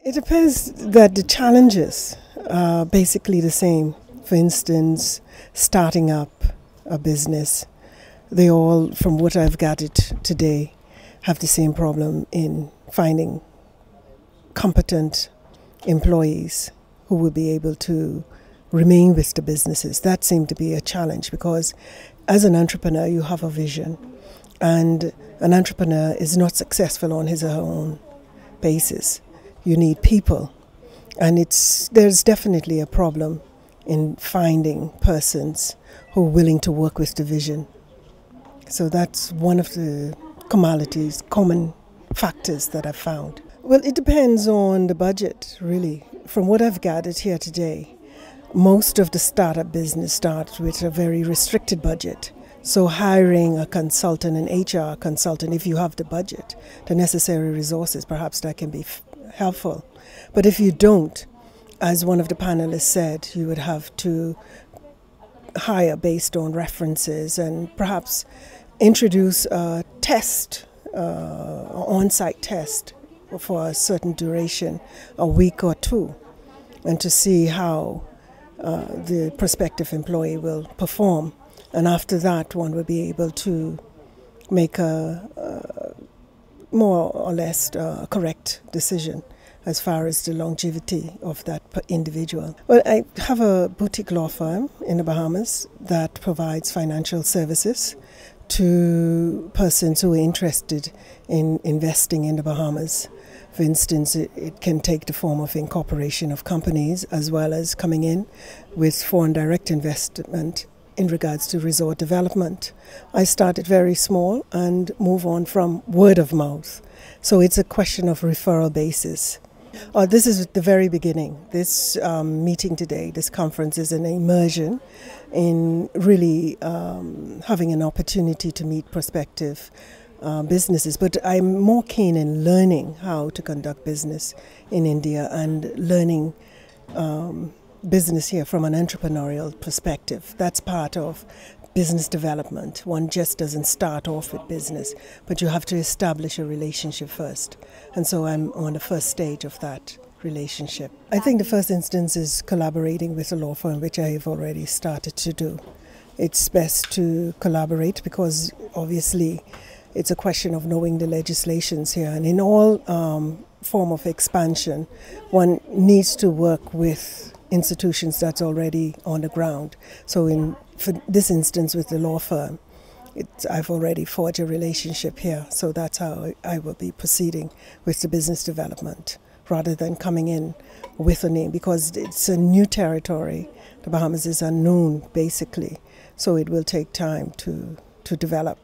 It appears that the challenges are basically the same. For instance, starting up a business, they all, from what I've gathered today, have the same problem in finding competent employees who will be able to remain with the businesses. That seemed to be a challenge because as an entrepreneur, you have a vision, and an entrepreneur is not successful on his or her own basis. You need people, and there's definitely a problem in finding persons who are willing to work with the vision. So that's one of the common factors that I've found. Well, it depends on the budget, really. From what I've gathered here today, most of the startup business starts with a very restricted budget. So hiring a consultant, an HR consultant, if you have the budget, the necessary resources, perhaps that can be helpful. But if you don't, as one of the panelists said, you would have to hire based on references and perhaps introduce a test, on-site test for a certain duration, a week or two, and to see how the prospective employee will perform. And after that, one will be able to make a more or less correct decision as far as the longevity of that individual. Well, I have a boutique law firm in the Bahamas that provides financial services to persons who are interested in investing in the Bahamas. For instance, it can take the form of incorporation of companies as well as coming in with foreign direct investment in regards to resort development. I started very small and move on from word of mouth. So it's a question of referral basis. This is at the very beginning. This meeting today, this conference, is an immersion in really having an opportunity to meet prospective businesses. But I'm more keen in learning how to conduct business in India and learning business here from an entrepreneurial perspective. That's part of business development. One just doesn't start off with business, but you have to establish a relationship first. And so I'm on the first stage of that relationship. I think the first instance is collaborating with a law firm, which I have already started to do. It's best to collaborate because obviously it's a question of knowing the legislations here. And in all form of expansion, one needs to work with institutions that's already on the ground. So for this instance with the law firm, I've already forged a relationship here. So that's how I will be proceeding with the business development rather than coming in with a name, because it's a new territory. The Bahamas is unknown basically. So it will take time to develop.